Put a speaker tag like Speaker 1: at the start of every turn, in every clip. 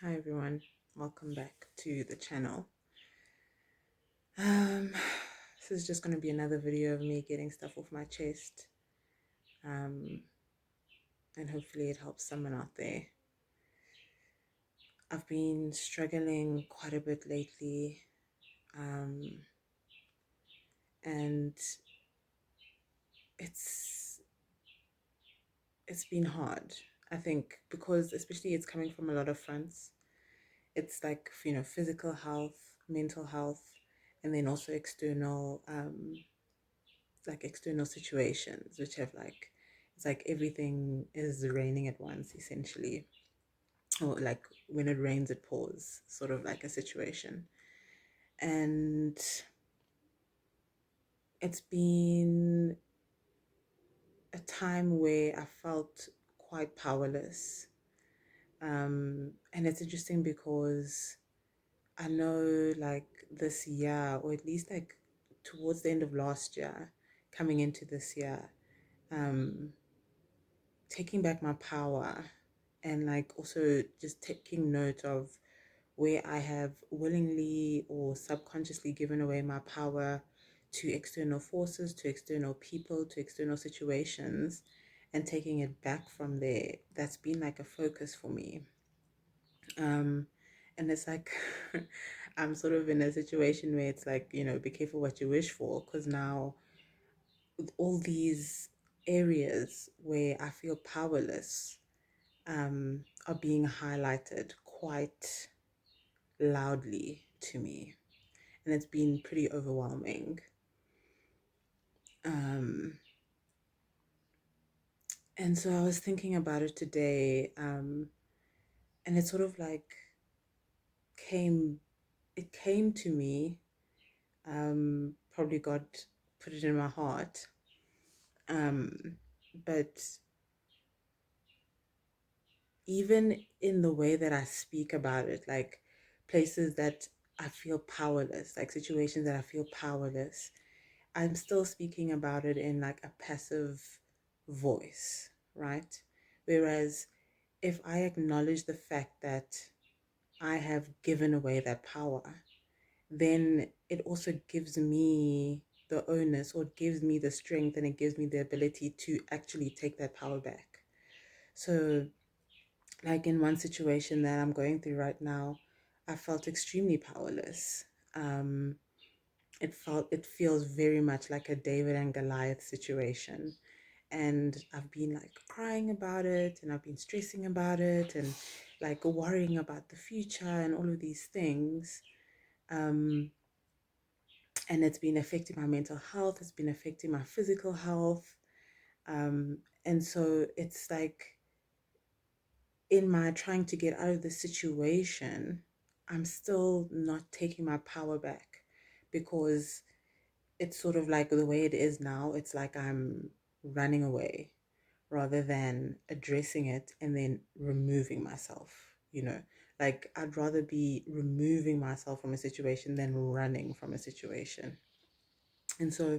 Speaker 1: Hi everyone, welcome back to the channel. Um, this is just going to be another video of me getting stuff off my chest, um, and hopefully it helps someone out there. I've been struggling quite a bit lately, um, and it's it's been hard. I think because especially it's coming from a lot of fronts. It's like physical health, mental health, and then also external situations which have it's like everything is raining at once essentially, or like when it rains it pours, sort of like a situation. And it's been a time where I felt quite powerless, and it's interesting because I know like this year, or at least like towards the end of last year coming into this year, um taking back my power, and like also just taking note of where I have willingly or subconsciously given away my power to external forces, to external people, to external situations, and taking it back from there. That's been like a focus for me. Um, and it's like I'm sort of in a situation where it's like, be careful what you wish for, because now with all these areas where I feel powerless, are being highlighted quite loudly to me, and it's been pretty overwhelming. Um, and so I was thinking about it today, and it sort of like came, it came to me. Probably God put it in my heart, um, but even in the way that I speak about it, like places that I feel powerless, like situations that I feel powerless, I'm still speaking about it in like a passive voice, right? Whereas if I acknowledge the fact that I have given away that power, then it also gives me the onus, or it gives me the strength, and it gives me the ability to actually take that power back. So, like in one situation that I'm going through right now, I felt extremely powerless. Um, it feels very much like a David and Goliath situation, and I've been like crying about it, and I've been stressing about it, and like worrying about the future and all of these things. um and it's been affecting my mental health, it's been affecting my physical health. And so it's like, in my trying to get out of the situation, I'm still not taking my power back, because it's sort of like the way it is now, it's like I'm running away rather than addressing it and then removing myself, you know. Like, I'd rather be removing myself from a situation than running from a situation. And so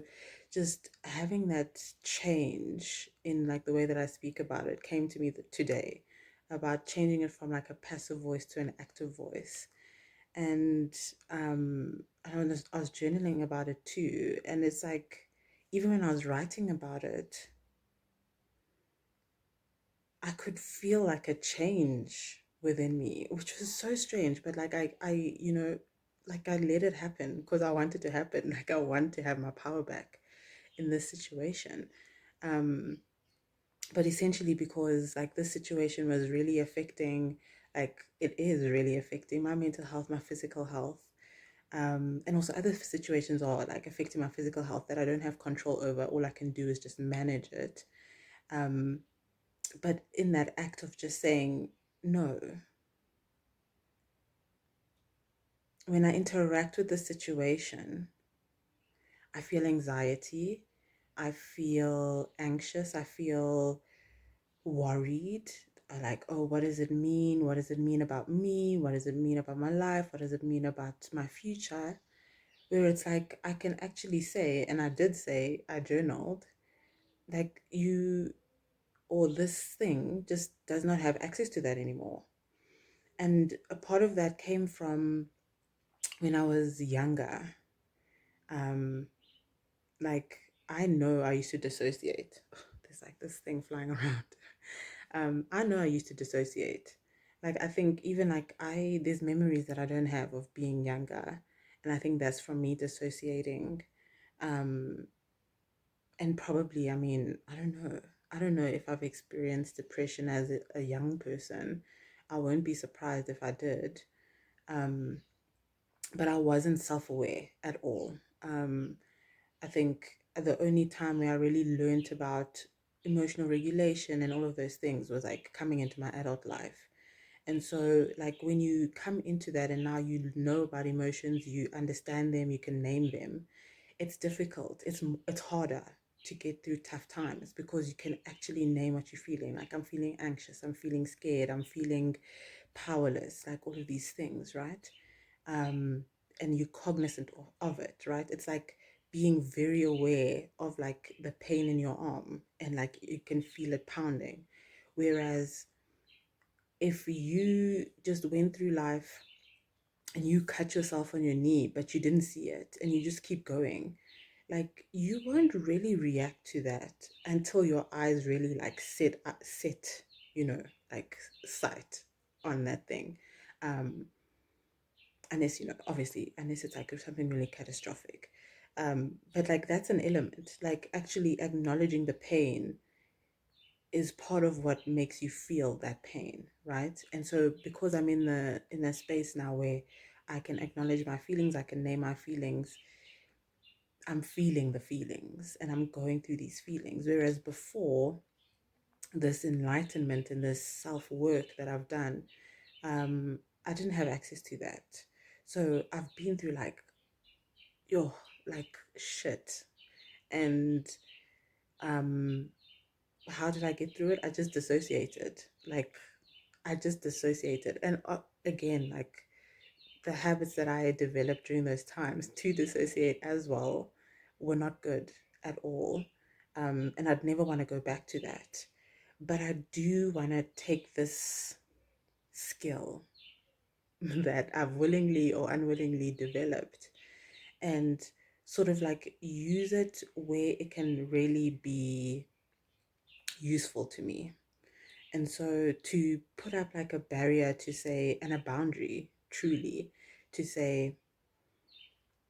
Speaker 1: just having that change in like the way that I speak about it came to me today, about changing it from like a passive voice to an active voice. And I was journaling about it too, and it's like, even when I was writing about it, I could feel like a change within me, which was so strange. But like like I let it happen because I wanted to happen. Like, I want to have my power back in this situation. Um, but essentially because like this situation was really affecting, like it is really affecting my mental health, my physical health. And also other situations are like affecting my physical health that I don't have control over. All I can do is just manage it. Um, but in that act of just saying no, when I interact with the situation, I feel anxiety, I feel anxious, I feel worried. Like, oh, what does it mean? What does it mean about me? What does it mean about my life? What does it mean about my future? Where it's like, I can actually say, and I did say, I journaled, like, you or this thing just does not have access to that anymore. And a part of that came from when I was younger. Um, like I know I used to dissociate. There's like this thing flying around. I know I used to dissociate. Like I think even like there's memories that I don't have of being younger, and I think that's from me dissociating. Um, and probably, I mean, I don't know. I don't know if I've experienced depression as a young person. I won't be surprised if I did. Um, but I wasn't self-aware at all. I think the only time where I really learned about emotional regulation and all of those things was like coming into my adult life. And so, like, when you come into that and now you know about emotions, you understand them, you can name them, it's difficult. It's harder to get through tough times because you can actually name what you're feeling. Like, I'm feeling anxious, I'm feeling scared, I'm feeling powerless, like all of these things, right? um, and you're cognizant of it, right? It's like being very aware of like the pain in your arm and like you can feel it pounding. Whereas if you just went through life and you cut yourself on your knee, but you didn't see it and you just keep going, like you won't really react to that until your eyes really like set, you know, like sight on that thing. Um, unless, you know, obviously, unless it's like something really catastrophic. But like that's an element, like actually acknowledging the pain is part of what makes you feel that pain, right? And so because I'm in a space now where I can acknowledge my feelings, I can name my feelings, I'm feeling the feelings and I'm going through these feelings. Whereas before, this enlightenment and this self-work that I've done, I didn't have access to that. So I've been through like, yo, like shit. And um how did I get through it? I just dissociated. Like I just dissociated. And again, like the habits that I had developed during those times to dissociate as well were not good at all. And I'd never want to go back to that. But I do want to take this skill that I've willingly or unwillingly developed and sort of like use it where it can really be useful to me. And so to put up like a barrier to say, and a boundary truly to say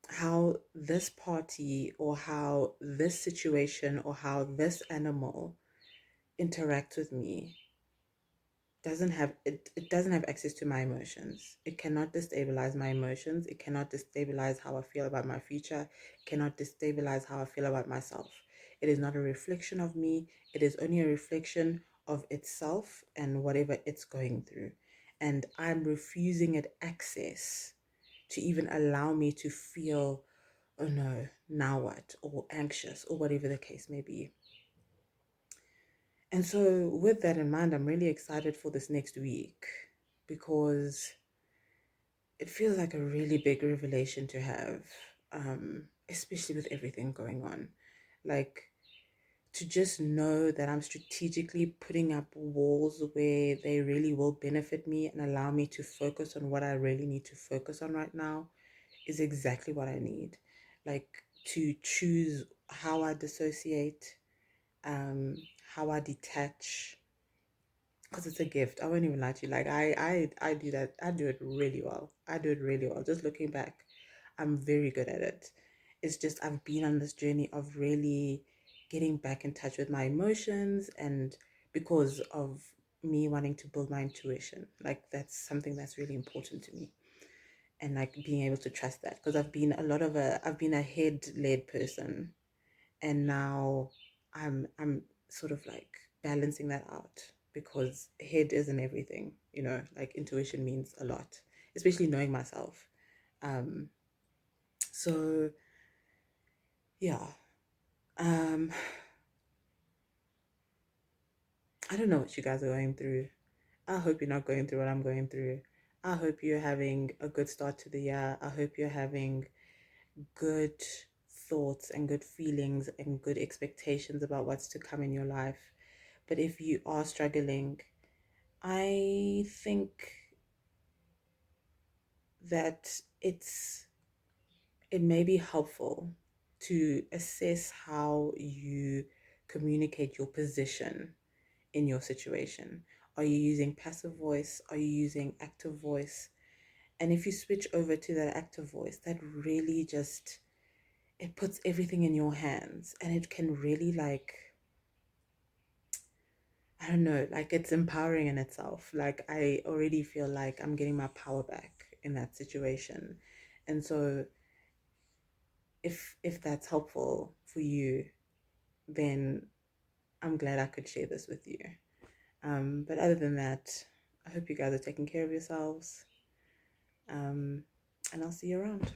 Speaker 1: how this party or how this situation or how this animal interacts with me it doesn't have access to my emotions. It cannot destabilize my emotions. It cannot destabilize how I feel about my future. It cannot destabilize how I feel about myself. It is not a reflection of me. It is only a reflection of itself and whatever it's going through. And I'm refusing it access to even allow me to feel, oh no, now what, or anxious, or whatever the case may be. And so, with that in mind, I'm really excited for this next week because it feels like a really big revelation to have, especially with everything going on. Like, to just know that I'm strategically putting up walls where they really will benefit me and allow me to focus on what I really need to focus on right now is exactly what I need. Like, to choose how I dissociate, um, how I detach, because it's a gift. I won't even lie to you. Like I do that. I do it really well. I do it really well. Just looking back, I'm very good at it. It's just I've been on this journey of really getting back in touch with my emotions, and because of me wanting to build my intuition, like that's something that's really important to me, and like being able to trust that because I've been a head led person, and now I'm sort of like balancing that out because head isn't everything, you know, like intuition means a lot, especially knowing myself. um so yeah. um I don't know what you guys are going through. I hope you're not going through what I'm going through. I hope you're having a good start to the year. I hope you're having good thoughts and good feelings and good expectations about what's to come in your life. But if you are struggling, I think that it may be helpful to assess how you communicate your position in your situation. Are you using passive voice? Are you using active voice? And if you switch over to that active voice, that really just it puts everything in your hands, and it can really, like, I don't know, like, it's empowering in itself. Like, I already feel like I'm getting my power back in that situation. And so if that's helpful for you, then I'm glad I could share this with you. But other than that, I hope you guys are taking care of yourselves. And I'll see you around.